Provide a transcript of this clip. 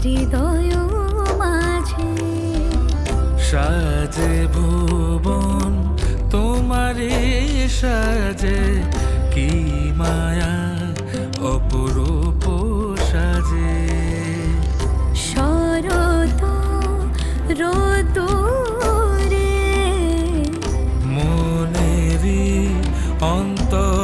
হৃদয় মাঝে সাজে ভুবন তোমারে সাজে, কি মায়া অপরূপ সাজে। শরত রোদুরে মনেরি অন্তর